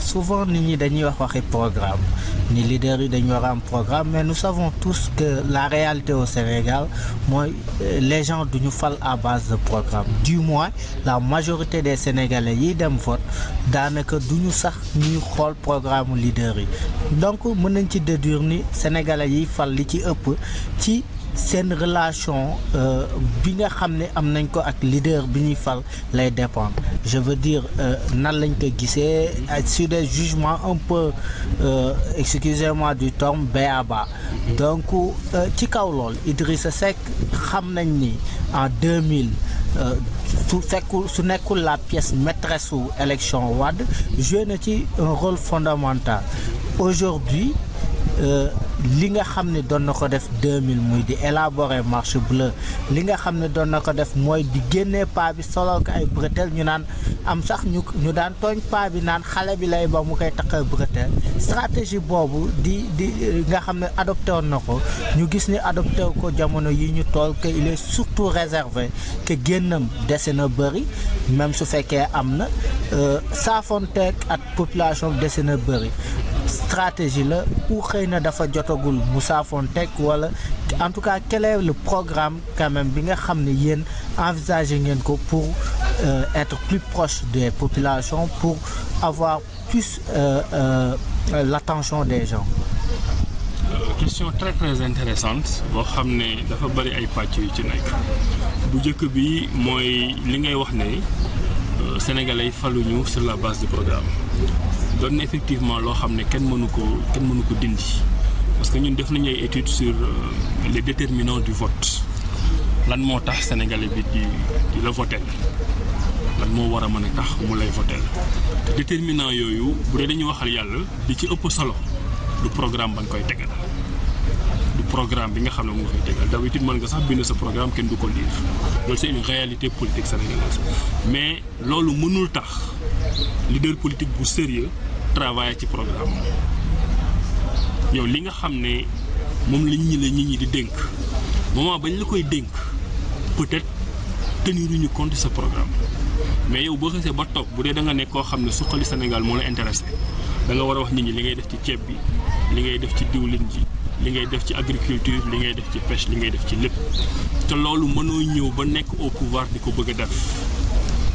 souvent nit ñi dañuy waxi programme ni leaders yi dañu war a am programme, mais nous savons tous que la réalité au Sénégal mooy les gens duñu fal à base de programme. Du moins la majorité des Sénégalais yi dem vote daanaka duñu sax ñuy xool programme leaders yi. Donc mën nañ ci déduire ni Sénégalais yi fal li ci ëpp ci seen relation bi nga xam ne am nañ ko ak leader bi ñuy fal lay dépendre. Je veux dire nan lañ ko gisee sur des jugements un peu excusez-moi du terme b.a.-ba. Donc ci kaw lool Idrissa Seck xam nañ ni en 2000 su nekkul la pièce maîtresse su élection Wade joué na ci un rôle fondamental. Aujourd'hui li nga xam ne doon na ko def 2000 muy di élaborer marche bleue, li nga xam ne doon na ko def mooy di génnee paa bi solal ko ay bretelles, ñu naan am sax ñu daan tooñ paa bi naan xale bi lay ba mu koy takkal bretelle. Stratégie boobu di nga xam ne adopté woon na ko, ñu gis ni adopté ko jamono yi ñu toll que il est surtout réservé, que génnam dese na bëri, même su fekkee am na saafonteeg ak population dese na bëri. Stratégie la ou xëy na dafa jotagul Moussa Fontek wala en tout cas quel est le programme quand même bi nga xam ne yéen envisagé ngeen ko pour être plus proche des populations, pour avoir plus l'attention des gens? Question très très intéressante boo xam ne dafa bari ay pàcc yu ci nekk. Bu njëkk bi mooy li ngay wax ne Sénégalais faluñu sur la base du programme. doon na effectivement loo xam ne kenn mënu ko dindi, parce que ñun def nañu ay études sur les déterminants du vote. Lan moo tax Sénégalais bi di la voter, lan moo war a mën a tax mu lay voter. Déterminants yooyu bu dee dañuy waxal yàlla di ci ëpp solo du programme ba nga koy tegal, du programme bi nga xam ne mu nga koy tegal. D'habitude mën nga sax bind sa programme kenn du ko lire, loolu c'est une réalité politique sénégalaise. Mais loolu mënul tax leader politique bu sérieux travailler ci programme yow li nga xam ne moom la nit ñi di dénk moment bañ la koy dénk peut-être teniruñu compte sa programme. Mais yow boo xasee ba toog bu dee da nga nekk koo xam ne suqali Sénégal moo la intéressé, da nga war a wax nit ñi li ngay def ci ceeb bi, li ngay def ci diwlin ji, li ngay def ci agriculture, li ngay def ci pêche, li ngay def ci lépp. te loolu mënoo ñëw ba nekk au pouvoir di ko bëgg a def.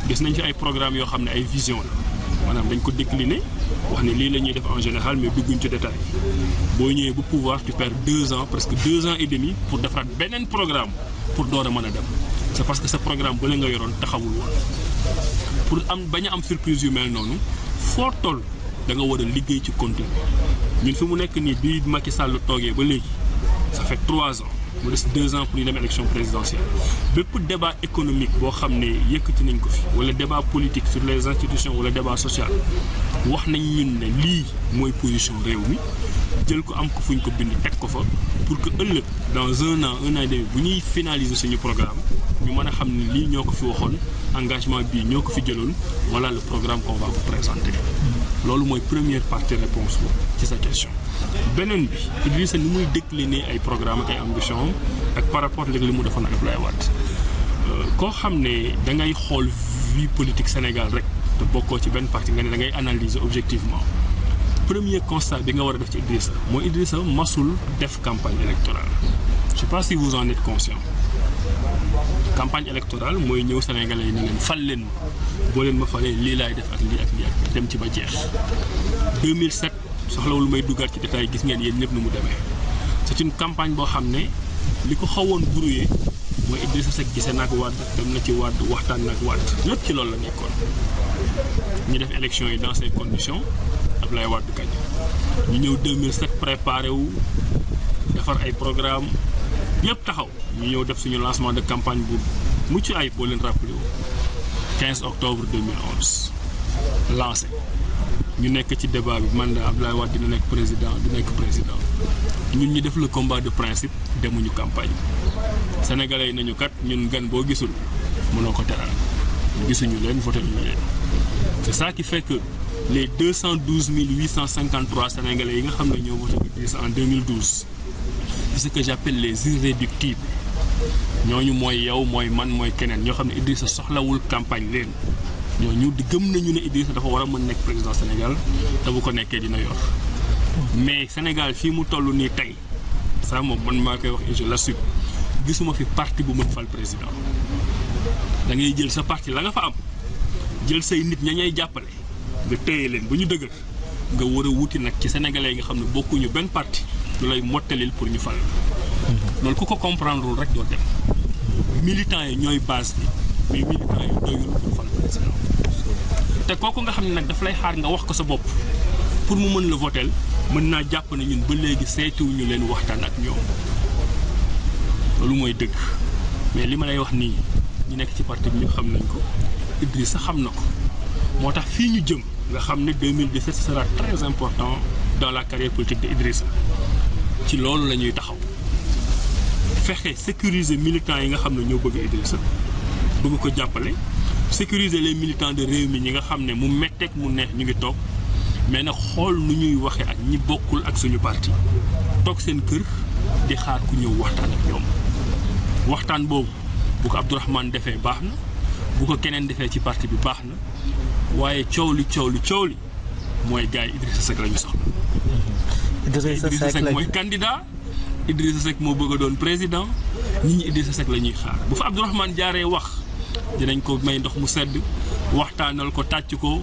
Gis nañ fi ay programme yoo xam ne ay vision la, maanaam dañ ko décliner wax ne lii la ñuy def en général mais dugguñ ci détail. boo ñëwee bu pouvoir tu perds 2 ans, presque 2 ans et demi pour defaraat beneen programme pour door a mën a dem. C'est parce que sa programme ba la nga yoroon taxawul woon. Pour bañ a am surprise yu mel noonu foo toll da nga war a liggéey ci contenu. Ñun fi mu nekk nii bii Macky Sall toogee ba léegi ça fait 3 ans. mu des 2 ans pour ñu dem élection présidentielle. bépp débat économique boo xam ne yëkkati nañ ko fi wala débat politique sur les institutions wala débat social wax nañ ñun ne lii mooy position réew mi, jël ko am ko fuñ ko bind teg ko fa pour que ëllëg dans 1 an 1 an et demi bu ñuy finaliser suñu programme ñu mën a xam ne lii ñoo ko fi waxoon, engagement bii ñoo ko fi jëloon, voilà le programme qu'on va vous présenter. loolu mooy première partie réponse ci sa question. beneen bi Idrissa ni muy décliner ay programme ak ay ambition ak par rapport léegi li mu defoon ak Abdoulaye Wade koo xam ne da ngay xool vie politique Sénégal rek te bokkoo ci benn parti nga ne da ngay analyser objectivement. Premier constat bi nga war a def ci Idrissa mooy Idrissa masul def campagne électorale. Je sais pas si vous en êtes conscient. Campagne électorale mooy ñëw Sénégalais yi ne leen fal leen boo leen ma falee lii laay def ak lii ak lii ak dem ci ba jeex. 2007 soxlawul may duggaat ci détail, gis ngeen yéen ñëpp nu mu demee. C'est une campagne boo xam ne li ko xawoon brouillé mooy Idrissa Seck gisee nag Wade, dem na ci Wade, waxtaan nag Wade, lépp ci loolu la nekkoon. ñu def élection yi dans ces conditions Abdoulaye Wade gañ ñu ñëw 2007 préparé wu defar ay programme yëpp taxaw ñu ñëw def suñu lancement de campagne bu mucc ay boo leen rappelé wu 15 octobre 2011 lancé. ñu nekk ci débat bi mandat Abdoulaye Wade dina nekk président du nekk président ñun ñu def le combat de principe demuñu campagne. Sénégalais yi nañu kat ñun gan boo gisul mënoo ko teral gisuñu leen voté ñu leen. C'est ça qui fait que les 212 853 Sénégalais yi nga xam ne ñoo voté Idrissa en 2012 c'est ce que j'appelle les irréductibles. ñooñu mooy yow mooy man mooy keneen ñoo xam ne Idrissa soxlawul campagne leen ñooñu di gëm nañu ne Idrissa dafa war a mën nekk président Sénégal te bu ko nekkee dina yor mais Sénégal fii mu toll nii tey ça moom man maa koy wax et je l'assume gisuma fi parti bu mën fal président da ngay jël sa parti la nga fa am jël say nit ña ñay jàppale nga téye leen ba ñu dëgër nga war a wuti nag ci sénégalais yi nga xam ne bokkuñu benn parti lu lay mottalil pour ñu fal loolu ku ko comprendre rek doo dem militants yi ñooy base bi mais militants yi doyul pour fal président te kooku nga xam ne nag daf lay xaar nga wax ko sa bopp pour mu mën la votel mën naa jàpp ne ñun ba léegi seetuwuñu leen waxtaan ak ñoom loolu mooy dëgg mais li ma lay wax nii ñu nekk ci parti bi ñu xam nañ ko Idrissa xam na ko moo tax fii ñu jëm nga xam ne 2017 sera très important dans la carrière politique de Idrissa ci loolu la ñuy taxaw fexe sécuriser militants yi nga xam ne ñoo bëgg Idrissa bëgg ko jàppale sécuriser les militants de Rewmi ñi nga xam ne mu metteeg mu neex ñu ngi toog mais nag xool nu ñuy waxee ak ñi bokkul ak suñu parti toog seen kër di xaar ku ñëw waxtaan ak ñoom waxtaan boobu bu ko Abdourahmane defee baax na bu ko keneen defee ci parti bi baax na waaye coow li mooy gars yi Idrissa Seck la ñu soxla. Idrissa Seck mooy candidat Idrissa Seck moo bëgg a doon président nit ñi Idrissa Seck la ñuy xaar bu fa Abdourahmane jaaree wax dinañ ko may ndox mu sedd waxtaanal ko tàcc ko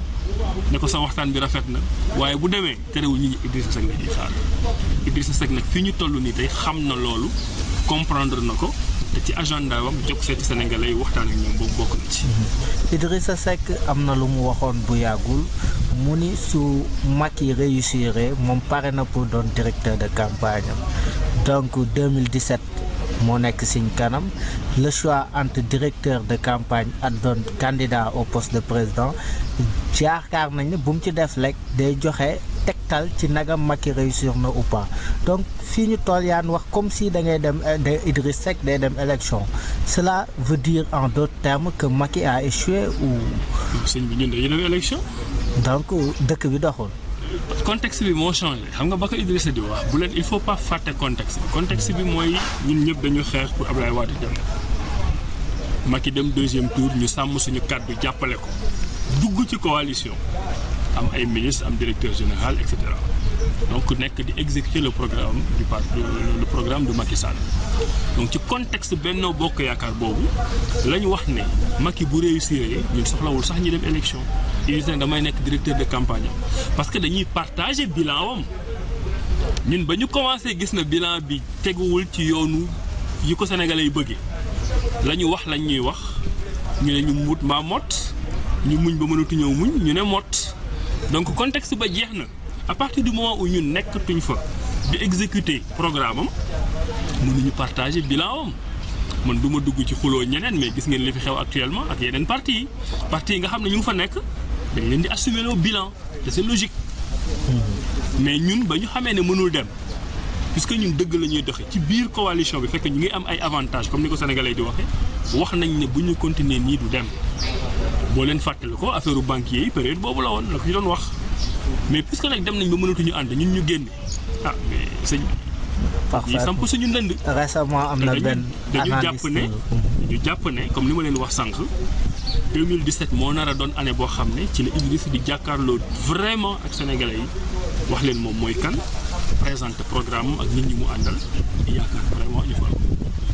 ne ko sa waxtaan bi rafet na waaye bu demee terewul nit ñi Idrissa Seck la ñuy xaar Idrissa Seck nag fi ñu toll nii tey xam na loolu comprendre na ko te ci agenda wam jóg seeti sénégalais yi waxtaan ak ñoom boobu bokk na ci. Idrissa Seck am na lu mu waxoon bu yàggul mu ni su Macky réussir moom pare na pour doon directeur de campagne am donc 2017 moo nekk siñ kanam le choix entre directeur de campagne ak doon candidat au poste de président yaakaar nañ ne bu mu ci def lekk day joxe tegtal ci nagam Macky réussir na ou pas donc fii ñu toll yaan wax comme si da ngay dem Idriss Seck day dem élection cela veut dire en d'autres termes que Macky a échoué ou. sëñ bi ñun dañuy dem élection. donc dëkk bi doxul. contexte bi moo changé xam nga ba ko Idrissa di wax bu leen il faut pas fàtte contexte bi mooy ñun ñëpp dañu xeex pour Abdoulaye Wade dem Macky dem deuxième tour ñu sàmm suñu kàddu jàppale ko dugg ci coalition am ay ministre am directeur général et cetera donc nekk di exécuter le programme du parti le programme de Macky Sall donc ci contexte Benno Bokk Yaakaar boobu la ñu wax ne Macky bu réussir ñun soxlawul sax ñu dem élection Idrissa damay nekk directeur de campagne parce que dañuy partager bilan wam ñun ba ñu commencé gis na bilan bi teguwul ci yoonu yi ko sénégalais yi bëggee la ñu wax lañ ñuy wax ñu ne ñu mut maa mot ñu muñ ba mënatu ñëw muñ ñu ne mot donc contexte ba jeex na à partir du moment où ñun nekkatuñ fa di exécuter programme am mënuñu partager bilan am man du ma dugg ci xuloo ñeneen mais gis ngeen li fi xew actuellement ak yeneen parti yi nga xam ne ñu ngi fa nekk dañ leen di assumer le bilan te c'est logique mais ñun ba ñu xamee ne mënul dem puisque ñun dëgg la ñuy doxe ci biir coalition bi fekk ñu ngi am ay avantages comme ni ko sénégalais di waxee wax nañ ne bu ñu continuer nii du dem boo leen fàttali ko affaire banquier yi période boobu la woon la ko ci doon wax mais puisque nag dem nañ ba mënatuñu ànd ñun ñu génne mais sëñ ñi samp suñu ndënd récemment am na benn dañu jàpp ne comme ni ma leen wax sànq 2017 moo nar a doon année boo xam ne ci la Idrissa di jàkkaarloo vraiment ak sénégalais yi wax leen moom mooy kan présenter programme ak nit ñi mu àndal di yaakaar vraiment ñu fal.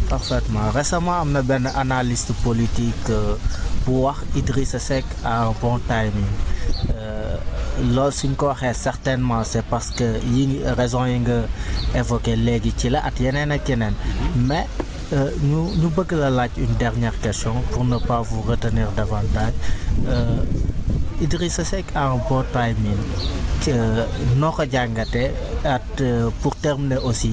Parfaitement récemment am na benn analyste politique bu wax Idrissa Seck a un bon timing loolu suñ ko waxee certainement c'est parce que raison yi nga évoqué léegi ci la at yeneen ak yeneen mais ñu bëgg la laaj une dernière question pour ne pas vous retenir davantage Idrissa Seck a un bon timing noo ko jàngatee at pour terminer aussi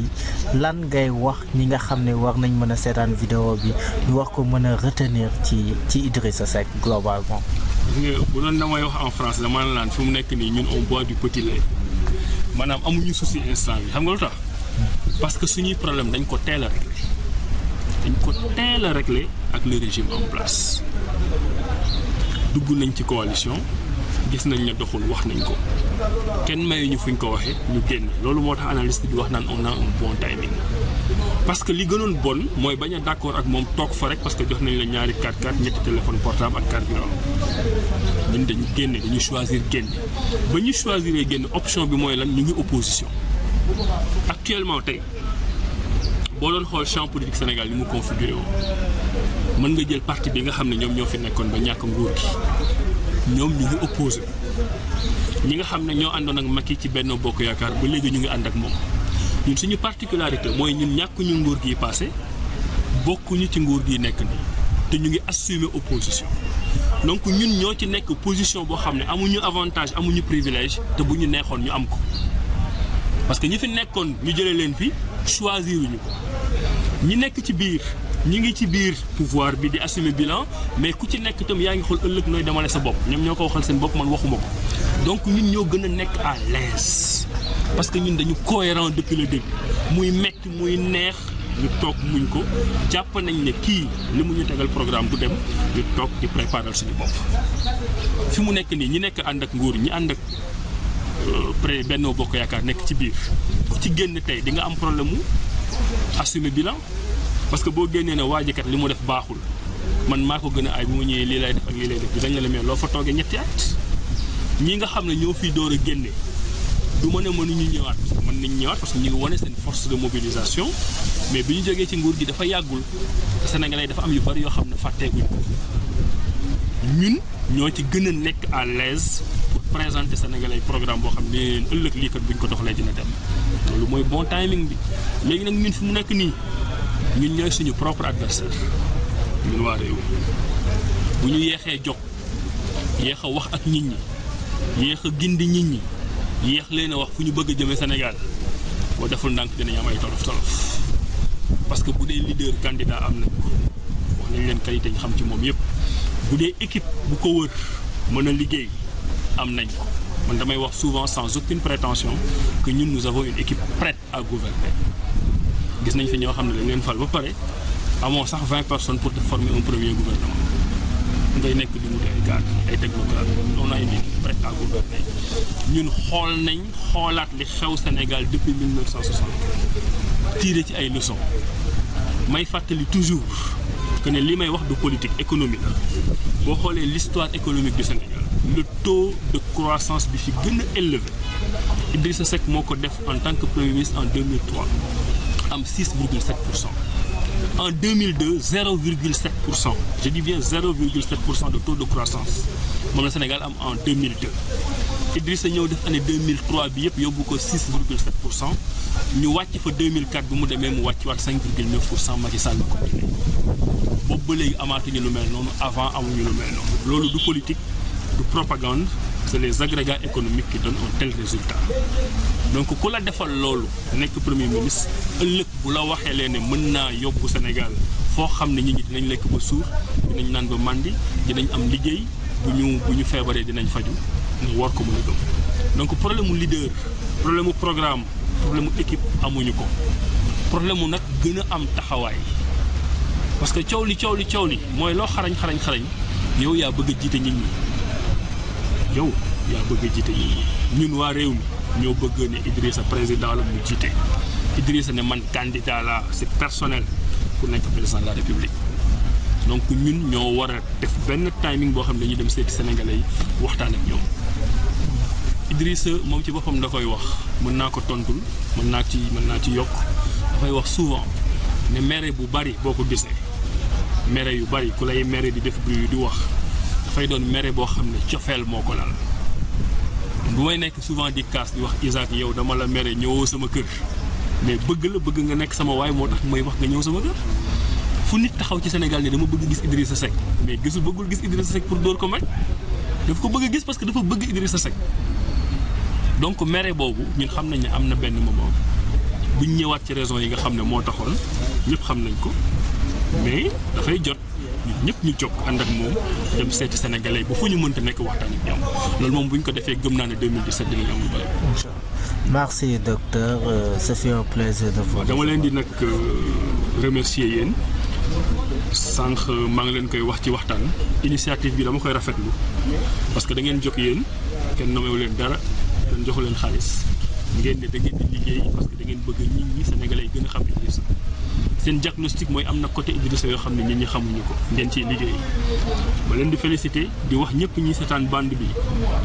lan ngay wax ñi nga xam ne war nañ mën a seetaan vidéo bi ñu wax ko mën a retenir ci Idrissa Seck globalement. bu doon damay wax en France dama naan fi mu nekk nii ñun on boit du petit lait maanaam amuñu souci instant bi xam nga lu tax parce que suñuy problème dañ ko teel a réglé ak le régime en place dugg nañ ci coalition gis nañ ne doxul wax nañ ko kenn mayuñu fuñ ko waxee ñu génn loolu moo tax analyste bi wax naan on a un bon timing parce que li gënoon bon mooy bañ a d'accord ak moom toog fa rek parce que jox nañ la ñaari 4x4 ñetti téléphone portable ak carburant ñun dañu génne dañu choisir génne ba ñu choisir génne option bi mooy lan ñu ngi opposition actuellement tey boo doon xool champ politique Sénégal ni mu configuré woo mën nga jël parti bi nga xam ne ñoom ñoo fi nekkoon ba ñàkk nguur gi ñoom ñu ngi opposé ñi nga xam ne ñoo àndoon ak Macky ci Benno Bokk Yaakaar ba léegi ñu ngi ànd ak moom ñun suñu particularité mooy ñun ñàkkuñu nguur gi passé bokkuñu ci nguur gi nekk nii te ñu ngi assumer opposition donc ñun ñoo ci nekk position boo xam ne amuñu avantage amuñu privilège te bu ñu neexoon ñu am ko parce que ñi fi nekkoon ñu jëlee leen fi choisiruñu ko ñi nekk ci biir ñi ngi ci biir pouvoir bi di assumer bilan mais ku ci nekk itam yaa ngi xool ëllëg nooy demale sa bopp ñoom ñoo ko waxal seen bopp man waxuma ko donc ñun ñoo gën a nekk à l'aise parce que ñun dañu cohérent depuis le début muy metti muy neex ñu toog muñ ko jàpp nañ ne kii li mu ñu tegal programme du dem ñu toog di préparer suñu bopp fi mu nekk nii ñi nekk ànd ak nguur ñi ànd ak Benno Bokk Yaakaar nekk ci biir ku ci génn tey di nga am problème mu assumer bilan parce que boo génnee ne waa ji kat li mu def baaxul man maa ko gën a ay bi mu ñëwee lii lay def ak lii lay def dinañ la mais loo fa toogee ñetti at ñi nga xam ne ñoo fiy door a génne du ma ne mënuñu ñëwaat parce que mën nañ ñëwaat parce que ñu ngi wane seen force de mobilisation mais bi ñu jógee ci nguur gi dafa yàggul te Sénégalais dafa am yu bari yoo xam ne fàtteeguñ ko ñun ñoo ci gën a nekk à l'aise pour présenter Sénégalais programme boo xam ne leen ëllëg lii kat buñ ko doxalee dina dem loolu mooy bon timing bi léegi nag ñun fi mu nekk nii ñun ñooy suñu propre adversaire ñun waa réew bu ñu yeexee jóg yéex a wax ak nit ñi yéex a gindi nit ñi yéex leen a wax fu ñu bëgg a jëmee Sénégal boo deful ndànk dinañ am ay tolof parce que bu dee leader candidat am nañ ko wax nañ leen qualité ñu xam ci moom yëpp bu dee équipe bu ko wër mën a liggéey am nañ ko man damay wax souvent sans aucune prétention que ñun nous avons une équipe prête à gouverner gis nañ fi ñoo xam ne dañ leen fal ba pare amoo sax 20 personnes pour te former un premier gouvernement ngay nekk di wut ay cadres ay technocrates on a une équipe prête à gouverner ñun xool nañ xoolaat li xew Sénégal depuis 1960 tiré ci ay leçons may fàttali toujours que ne li may wax du politique économie la boo xoolee l'histoire économique du Sénégal le taux de croissance bi fi gën a élevé Idrissa Seck moo ko def en tant que premier ministre en 2003 am 6,7%. En 2002 0,7%. Je dis bien 0,7% de taux de croissance moom la Sénégal am en 2002 Idrissa ñëw def année 2003 bi yëpp yóbbu ko 6,7% ñu wàcc fa 2004 bi mu demee mu wàcc waat 5,9% Macky Sall la continué boobu ba léegi amaatuñu lu mel noonu avant amuñu lu mel noonu loolu du politique du propagande c'est les agrégats économiques qui donnent un tel résultat donc ku la defal loolu nekk premier ministre ëllëg bu la waxee leen ne mën naa yóbbu Sénégal foo xam ne nit ñi dinañ lekk ba suur dinañ naan ba màndi dinañ am liggéey bu ñu feebaree dinañ faju nga war ko mën a gëm donc problème mu leader problème mu programme problème mu équipe amuñu ko problème mu nag gën a am taxawaay parce que coow li mooy loo xarañ yow yaa bëgg a jiite nit ñi yow yaa bëgg a jiite nit ñi ñun waa réew mi ñoo bëgg ne Idrissa président la mu jiite Idrissa ne man candidat la c'est personnel pour nekk président de la République donc ñun ñoo war a def benn timing boo xam ne dañuy dem seeti Sénégalais yi waxtaan ak ñoom Idrissa moom ci boppam da koy wax mën naa ko tontul mën naa ci yokk dafay wax souvent ne mere bu bari boo ko gisee mere yu bari ku lay mere di def bruit di wax dafay doon mere boo xam ne cofeel moo ko lal bu may nekk souvent di kaas di wax Isaac yow dama la mere ñëwoo sama kër mais bëgg nga nekk sama waay moo tax may wax nga ñëw sama kër fu nit taxaw ci Sénégal ne dama bëgg gis Idrissa Seck mais bëggul gis Idrissa Seck pour dóor ko may daf ko bëgg gis parce que dafa bëgg Idrissa Seck donc mere boobu ñun xam nañ ne am na benn moment buñ ñëwaat ci raison yi nga xam ne moo taxoon ñëpp xam nañ ko mais dafay jot ñun ñëpp ñu jóg ànd ak moom dem seeti sénégalais bu fu ñu mënta nekk waxtaan ak ñoom loolu moom bu ñu ko defee gëm naa ne 2017 dinañ am lu bëri. Merci docteur, ce fut un plaisir de vous. dama leen di nag remercier yéen sànq maa ngi leen koy wax ci waxtaan initiative bi dama koy rafetlu parce que da ngeen jóg yéen kenn nomewu leen dara kenn joxu leen xaalis ngeen ne da ngeen di liggéey parce que da ngeen bëgg nit ñi Sénégalais yi gën a xam Idrissa seen diagnostic mooy am na côté Idrissa yoo xam ne nit ñi xamuñu ko ngeen ciy liggéey ba leen di féliciter di wax ñëpp ñi seetaan bande bi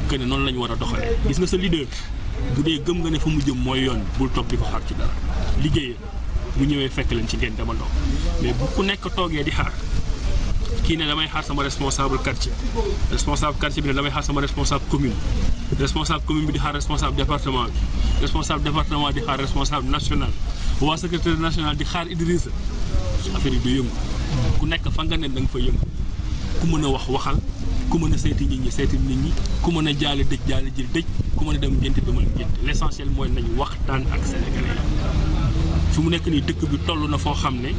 que ne noonu la ñu war a doxalee gis nga sa leader bu dee gëm nga ne fa mu jëm mooy yoon bul toog di ko xaar ci dara liggéeyee bu ñëwee fekk leen ci ngeen demandoo mais bu ku nekk toogee di xaar kii ne damay xaar sama responsable quartier bi ne damay xaar sama responsable commune bi di xaar responsable département di xaar responsable national waa secrétaire national di xaar Idrissa affaire yi du yëngu ku nekk fa nga ne da nga fa yëngu ku mën a wax waxal ku mën a seeti nit ñi ku mën a jaale jël dëj ku mën a dem ngénte demal ngénte l'essentiel mooy nañu waxtaan ak sénégalais yi fi mu nekk nii dëkk bi toll na foo xam ne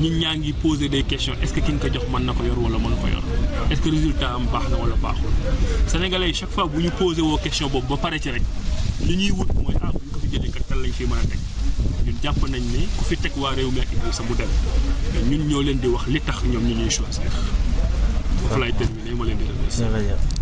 nit ñaa ngi poser des questions est-ce que ki nga ko jox mën na ko yor wala mën ko yor est-ce que résultat am baax na wala baaxul sénégalais yi chaque fois bu ñu poser woo question boobu ba pare ci rek li ñuy wut mooy bu ñu ko fi jëlee kat kan lañ fi mën a teg ñun jàpp nañ ne ku fi teg waa réew mi ak Idrissa mu dem mais ñun ñoo leen di wax li tax ñoom ñu ñuy choisir foofu laay terminer ma leen di remercier